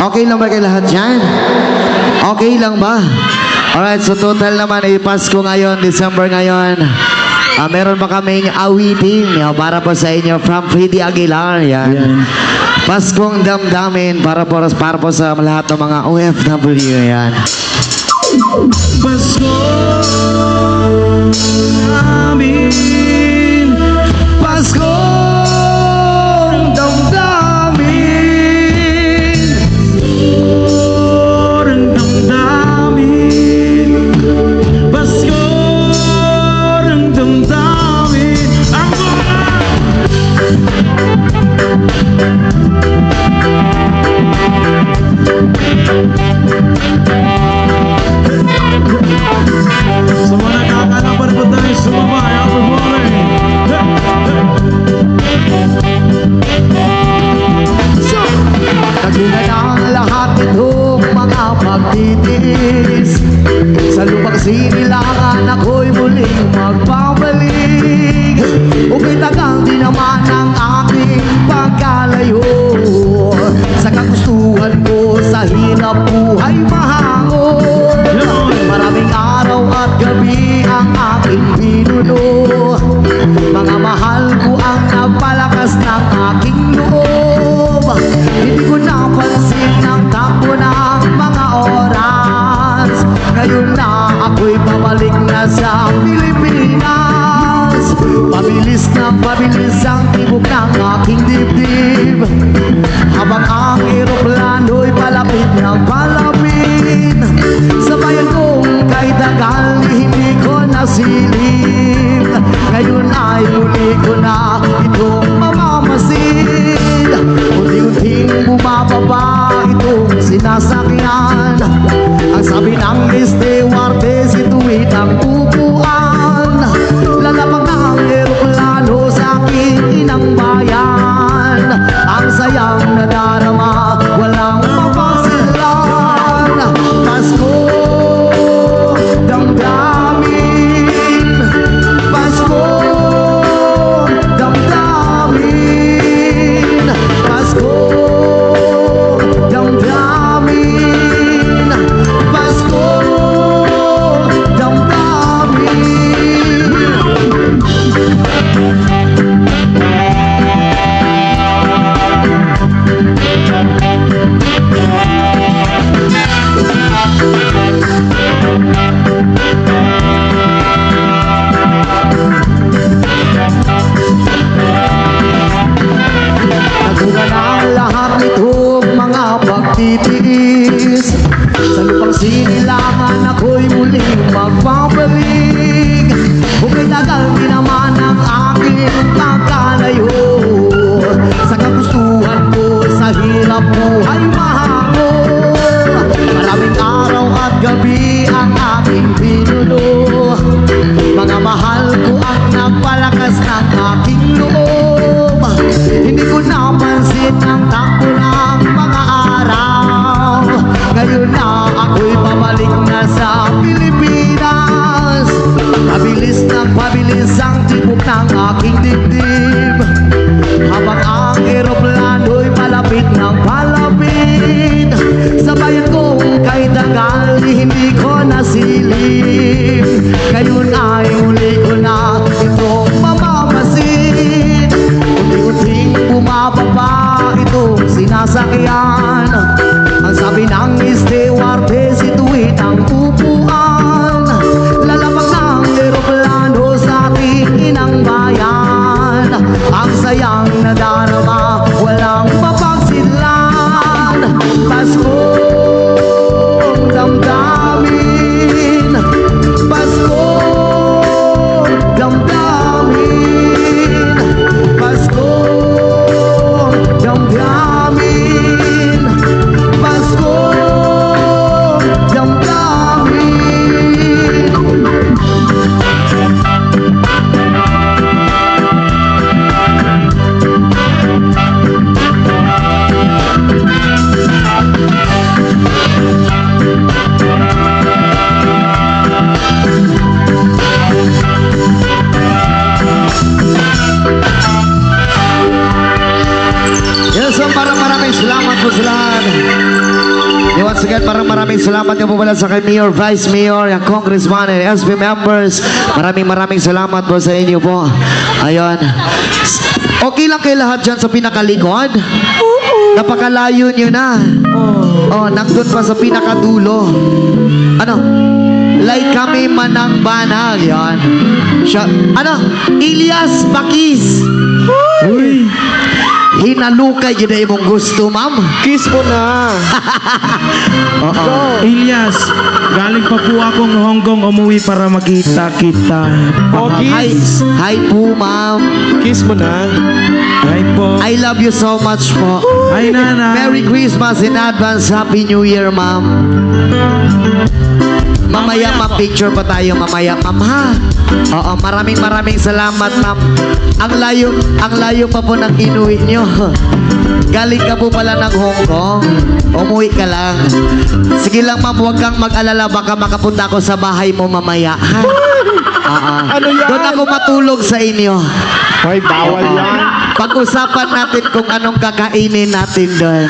Okay lang ba kayo lahat yan? Okay lang ba? Alright, so total naman ay Pasko ngayon, December ngayon. Meron pa kaming awitin para po sa inyo from Freddy Aguilar. Yan. Paskong damdamin para po sa lahat ng mga OFW. Yan. Pasko namin, Pasko damdamin, damdamin, Pasko damdamin, ang sa mga nakakalaban po tayo sa babae, Upper Morning. Nagulat ang lahat itong mga pagtitis. Sa lupang sinilangan ako'y muling magpabalik. Ukay tagang di naman ang aking pagkalayo. Sa kagustuhan ko sa hirap buhay mahango. Maraming araw at gabi ang aking pinuno. Mga mahal ko ang napalakas ng aking loob. Hindi ko napansin ang takbo ng mga oras. Ngayon na ako'y babalik na sa Pilipinas. Pabilis ang tibok ng aking dibdib. Habang ang eroplano'y palapit ng palapit. Sa bayan kong kay tagal hindi ko nasilip. Ngayon ay muli ko na itong mamamasid. Unti-unting bumababa itong sinasakyan. Ang sabi ng stewardess, ituwid ang upuan. Lalapag ng eroplano sa aking inang bayan. Ang sayang nadarama, walang mapagsilan. Pasko damdamin, Pasko damdamin, Pasko damdamin, Pasko nagulat ang lahat nitong mga pagtitiis. Sa lupang sinilangan ako'y muling magpapalik. Ukay tagal di naman ang aking pagkalayo. Sa kagustuhan ko sa hirap buhay mahango. Maraming araw at gabi ang aking pinuno. Mga mahal ko ang nagpalakas ng aking loob. Hindi ko napansin ang takbo ng mga araw. Ngayon na ako'y babalik na sa Pilipinas. Pabilis ang tibok ng aking dibdib. Habang ang eroplano'y palapit ng palapit. Sa bayan kong kay tagal hindi ko nasilip. Ngayon ay muli ko na itong mamamasid. Unti-unting bumababa itong sinasakyan. Ang sabi ng stewardess, ituwid ang upuan. Lalapag ng eroplano sa ating inang bayan. Ang sayang nadarama, walang mapagsilan. Pasko damdamin, Pasko damdamin, Pasko damdamin, Pasko damdamin. Yes, maraming salamat po sa lahat. Once again, maraming salamat nga po pala sa kay Mayor, Vice Mayor, yung Congressman, and SB members. Maraming salamat po sa inyo po. Ayun. Okay lang kayo lahat dyan sa pinakalikod? Napakalayo nyo na. Oh, nandun pa sa pinakadulo. Ano? Like kami manang banag. Yan. Siya, Elias Bakis. Uy, Hinalukay yun na imong gusto, ma'am. Kiss mo na. Oo. Ilyas, galing pa po akong Hong Kong umuwi para makita kita. Oh, Hi, kiss. hi po, ma'am. Kiss mo na. Hi po. I love you so much po. Hi, nanay. Merry Christmas in advance. Happy New Year, ma'am. Mamaya, ma'am, picture pa tayo mamaya, ma'am, ha? Oo, maraming salamat, ma'am. Ang layo pa po ng inuwi nyo. Galing ka po pala ng Hong Kong. Umuwi ka lang. Sige lang, ma'am, huwag kang mag-alala. Baka makapunta ako sa bahay mo mamaya, ha? Oo. Ano yan? Doon ako matulog sa inyo. Hoy, bawal yan. Pag-usapan natin kung anong kakainin natin doon.